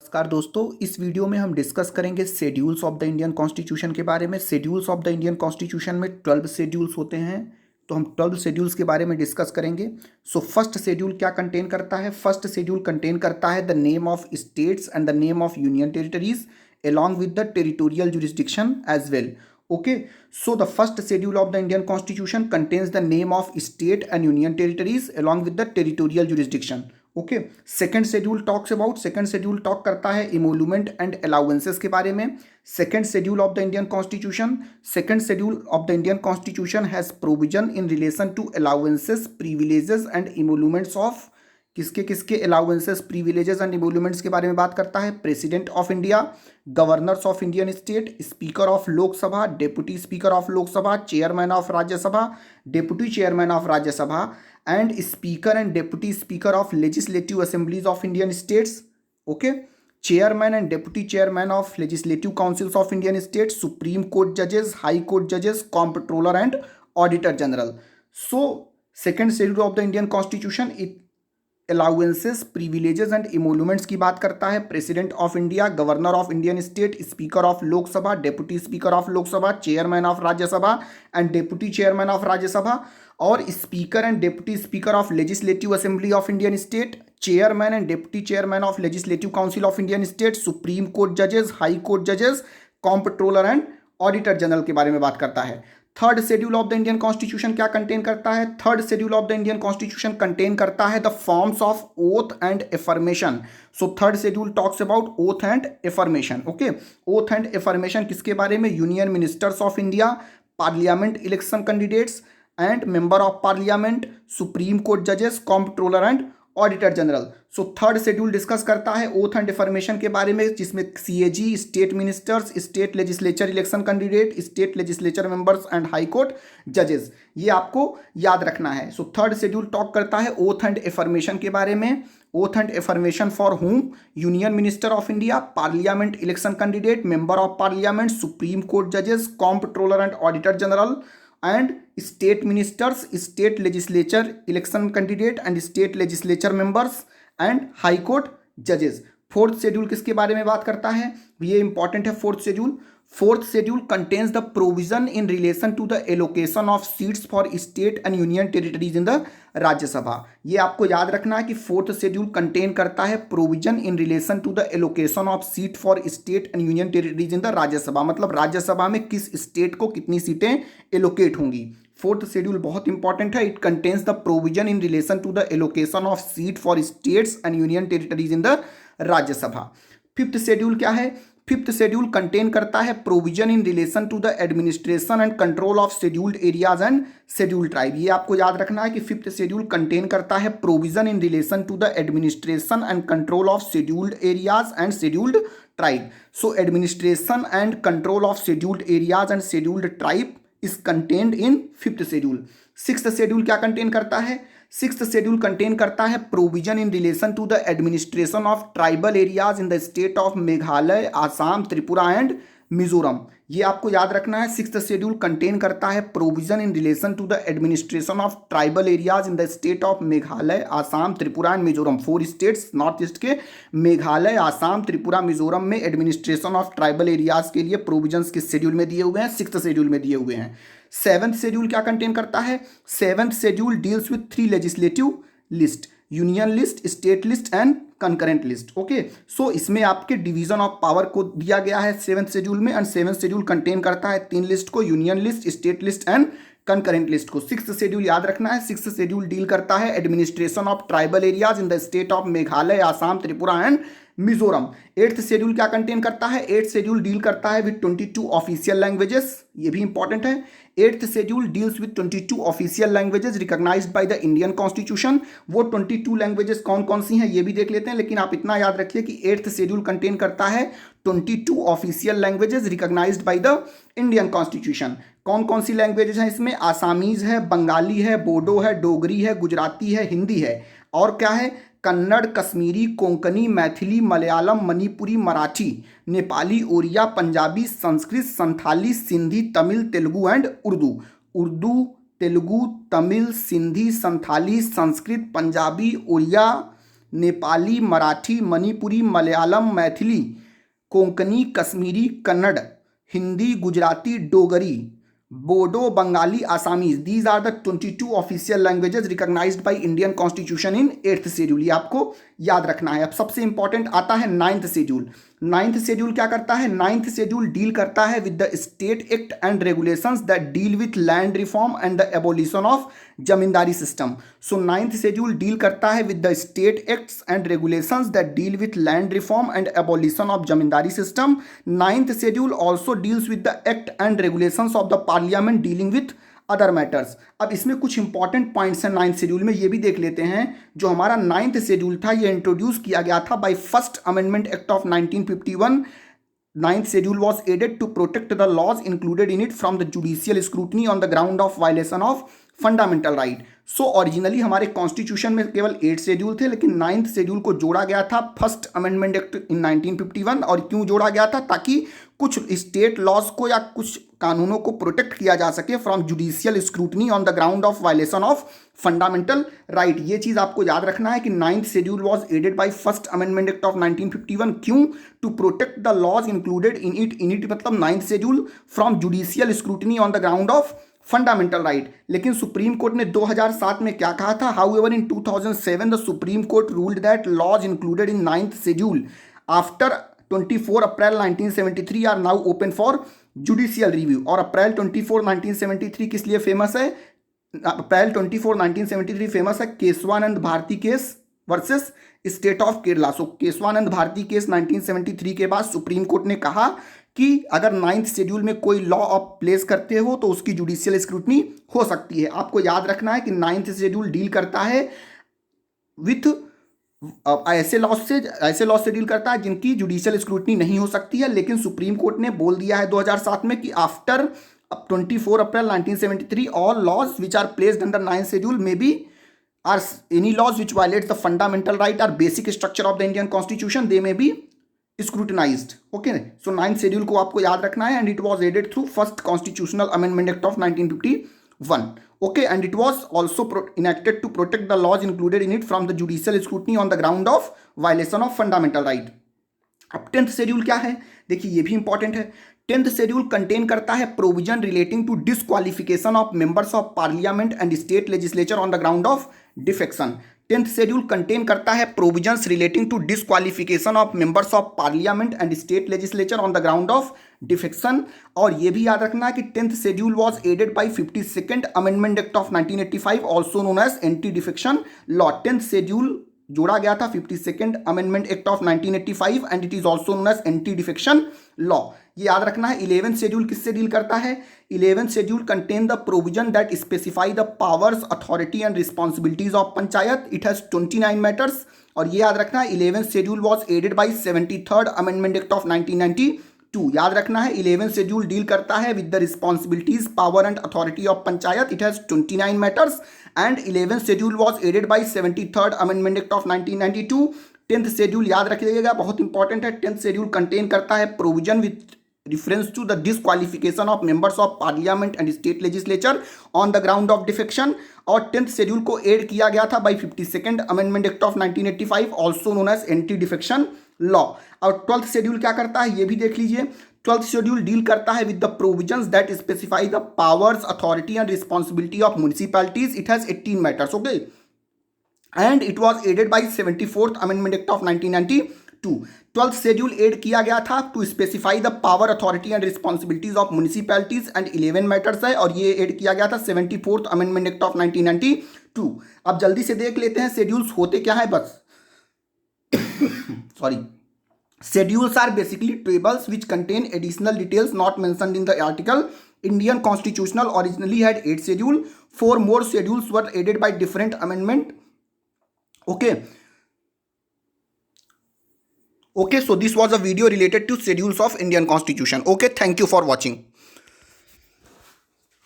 नमस्कार दोस्तों, इस वीडियो में हम डिस्कस करेंगे schedules of the Indian constitution के बारे में। Schedules of the Indian constitution में 12 शेड्यूल्स होते हैं, तो हम 12 शेड्यूल्स के बारे में डिस्कस करेंगे। सो फर्स्ट शेड्यूल क्या कंटेन करता है? फर्स्ट शेड्यूल कंटेन करता है the name of states and the name of union territories along with the territorial jurisdiction as well. Okay, so the first schedule of the Indian Constitution contains the name of state and union territories along with the territorial jurisdiction. Okay, second schedule talk करता है emolument and allowances के बारे में। Second schedule of the Indian constitution has provision in relation to allowances, privileges and emoluments of किसके किसके allowances, privileges and emoluments के बारे में बात करता है। President of India, governors of Indian state, speaker of Lok Sabha, deputy speaker of Lok Sabha, chairman of Rajya Sabha, deputy chairman of Rajya Sabha and speaker and deputy speaker of legislative assemblies of Indian states. Okay, chairman and deputy chairman of legislative councils of Indian state, supreme court जजेस, high court जजेस, comptroller and auditor general. So second schedule of the Indian constitution allowances, privileges and emoluments की बात करता है। President of India, governor of Indian state, speaker of Lok Sabha, deputy speaker of Lok Sabha, chairman of Rajya Sabha and deputy chairman of Rajya Sabha, और speaker and deputy speaker of legislative assembly of Indian state, chairman and deputy chairman of legislative council of Indian state, supreme court जजेस, high court जजेस, comptroller and auditor general के बारे में बात करता है। Third schedule of the Indian constitution क्या contain करता है? Third schedule of the Indian constitution contain करता है the forms of oath and affirmation. So third schedule talks about oath and affirmation. Okay, oath and affirmation किसके बारे में? Union ministers of India, parliament election candidates and member of parliament, supreme court जजेस, comptroller and auditor general. So third schedule discuss करता है oath and affirmation के बारे में, जिसमें CAG, state ministers, state legislature election candidate, state legislature members and high court जजेस, ये आपको याद रखना है। सो थर्ड शेड्यूल टॉक करता है ओथ एंड एफर्मेशन के बारे में। Oath and affirmation for whom? Union minister of India, parliament election candidate, member of parliament, supreme court जजेस, comptroller and auditor general and state ministers, state legislature election candidate and state legislature members and high court judges। Fourth schedule किसके बारे में बात करता है? ये important है fourth schedule. Fourth schedule contains the provision in relation to the allocation of seats for state and union territories in the Rajya Sabha. ये आपको याद रखना है कि फोर्थ शेड्यूल कंटेन करता है provision in relation to the allocation of seat for state and union territories in the Rajya Sabha, मतलब राज्यसभा में किस स्टेट को कितनी सीटें एलोकेट होंगी। फोर्थ शेड्यूल बहुत इंपॉर्टेंट है। It contains the provision in relation to the allocation of seat for states and union territories in the Rajya Sabha. Fifth schedule क्या है? फिफ्थ शेड्यूल कंटेन करता है provision in relation to the administration and control of scheduled areas and scheduled tribe. ये आपको याद रखना है कि फिफ्थ शेड्यूल कंटेन करता है provision in relation to the administration and control of scheduled areas and scheduled tribe. So administration and control of scheduled areas and scheduled tribe is contained in fifth schedule. Sixth schedule क्या contain करता है? Sixth schedule contain करता है provision in relation to the administration of tribal areas in the state of Meghalaya, Assam, Tripura and Mizoram. ये आपको याद रखना है। सिक्स्थ शेड्यूल कंटेन करता है provision in relation to the administration of tribal areas in the state of Meghalaya, Assam, Tripura and Mizoram. 4 states north east के, मेघालय, आसाम, त्रिपुरा, मिजोरम में administration of tribal areas के लिए प्रोविजंस किस शेड्यूल में दिए हुए हैं? सिक्स्थ शेड्यूल में दिए हुए हैं। सेवंथ शेड्यूल क्या कंटेन करता है? Seventh schedule deals with 3 legislative list, union list, state list and concurrent list. Okay, so इसमें आपके डिवीजन ऑफ पावर को दिया गया है सेवंथ शेड्यूल में, एंड सेवंथ शेड्यूल कंटेन करता है 3 लिस्ट को, union list, state list and concurrent list को। सिक्स्थ शेड्यूल याद रखना है। सिक्स्थ शेड्यूल डील करता है administration of tribal areas in the state of Meghalaya, Assam, Tripura and Mizoram. Eighth schedule क्या कंटेन करता है? एट्थ शेड्यूल डील करता है विद 22 ऑफिशियल लैंग्वेजेस, ये भी इंपॉर्टेंट है। Eighth schedule deals with 22 official languages recognised by the Indian constitution. वो 22 लैंग्वेजेस कौन कौन सी हैं ये भी देख लेते हैं, लेकिन आप इतना याद रखिए कि एट्थ शेड्यूल कंटेन करता है 22 official languages recognised by the Indian constitution. कौन कौन सी लैंग्वेजेस हैं इसमें? आसामीज है, बंगाली है, बोडो है, डोगरी है, गुजराती है, हिंदी है, और क्या है? Kannada, Kashmiri, Konkani, Maithili, Malayalam, Manipuri, Marathi, Nepali, Oriya, Punjabi, Sanskrit, Santhali, Sindhi, Tamil, Telugu and Urdu. Telugu, Tamil, Sindhi, Santhali, Sanskrit, Punjabi, Oriya, Nepali, Marathi, Manipuri, Malayalam, Maithili, Konkani, Kashmiri, Kannada, Hindi, Gujarati, Dogri, Bodo, Bengali, Assamese. These are the 22 official languages recognised by Indian constitution in 8th schedule. ये आपको याद रखना है। अब सबसे इंपॉर्टेंट आता है 9th शेड्यूल। 9th शेड्यूल क्या करता है? 9th शेड्यूल डील करता है with the state act and regulations that deal with land reform and the abolition of zamindari system. So 9th schedule deal करता है with the state acts and regulations that deal with land reform and abolition of zamindari system. 9th schedule also deals with the act and regulations of the parliament dealing with other matters. अब इसमें कुछ important points हैं 9th schedule में, ये भी देख लेते हैं। जो हमारा 9th शेड्यूल था ये इंट्रोड्यूस किया गया था bye first amendment act of 1951। 9th schedule was added to protect the laws included in it from the judicial scrutiny on the ground of violation of fundamental right. So originally हमारे constitution में केवल 8 schedule थे, लेकिन 9th schedule को जोड़ा गया था first amendment act in 1951। और क्यों जोड़ा गया था? ताकि कुछ स्टेट लॉज को या कुछ कानूनों को प्रोटेक्ट किया जा सके from judicial scrutiny on the ground of violation of fundamental right. ये चीज आपको याद रखना है कि 9th schedule was added by first amendment act of 1951। क्यों? To protect the laws included in it मतलब 9th schedule from judicial scrutiny on the ground of fundamental right. लेकिन सुप्रीम कोर्ट ने 2007 में क्या कहा था? However in 2007 the supreme court ruled that laws included in 9th schedule after 24 April 1973 are now open for judicial review. और April 24 1973 किस लिए famous है? अप्रैल 24 1973 फेमस है Kesavananda Bharati case versus state of Kerala. So Kesavananda Bharati case 1973 के बाद सुप्रीम कोर्ट ने कहा कि अगर 9th शेड्यूल में कोई लॉ आप प्लेस करते हो तो उसकी जुडिशियल स्क्रूटनी हो सकती है। आपको याद रखना है कि 9th शेड्यूल डील करता है विथ ऐसे लॉ से डील करता है जिनकी जुडिशियल स्क्रूटनी नहीं हो सकती है। लेकिन सुप्रीम कोर्ट ने बोल दिया है 2007 में कि after 24 April 1973 all laws which are placed under 9th schedule may be or any laws which violates the fundamental right or basic structure of the Indian constitution they may be scrutinized। Okay, so 9th schedule को आपको याद रखना है। And it was added through first constitutional amendment act of 1951। Okay, and it was also enacted to protect the laws included in it from the judicial scrutiny on the ground of violation of fundamental right. अब 10th schedule क्या है? देखिए ये भी important है। 10th schedule contain करता है provision relating to disqualification of members of parliament and state legislature on the ground of defection. 10th schedule contain करता है provisions relating to disqualification of members of parliament and state legislature on the ground of defection. और ये भी याद रखना है कि 10th schedule was added by 52nd amendment act of 1985 also known as anti defection law. 10th schedule जोड़ा गया था 52nd amendment act of 1985 and it is also known as anti defection law. ये याद रखना है। 11th शेड्यूल किससे deal करता है? 11th schedule contain the provision that specify the powers authority and responsibilities of panchayat. It has 29 matters. और ये याद रखना है 11th schedule was added by 73rd amendment act of 1992। याद रखना है 11th शेड्यूल डील करता है with the responsibilities power and authority of panchayat. It has 29 matters and 11th schedule was added by 73rd amendment act of 1992। 10th schedule याद रखिएगा, बहुत important है। 10th schedule contain करता है provision with reference to the disqualification of members of parliament and state legislature on the ground of defection। और 10th schedule को add किया गया था by 52nd amendment act of 1985 also known as anti defection law. और 12th schedule क्या करता है ये भी देख लीजिए। 12th शेड्यूल डील करता है with the provisions that specify the powers authority and responsibility of municipalities. It has 18 matters. Okay, and it was added by 74th amendment act of 1992। 12th schedule add किया गया था to specify the power authority and responsibilities of municipalities and 11 matters है। और ये add किया गया था 74th amendment act of 1992। अब जल्दी से देख लेते हैं शेड्यूल्स होते क्या है बस। Sorry, schedules are basically tables which contain additional details not mentioned in the article। Indian constitutional originally had 8 schedule. 4 more schedules were added by different amendment। Okay, so this was a video related to schedules of Indian constitution। Okay, thank you for watching।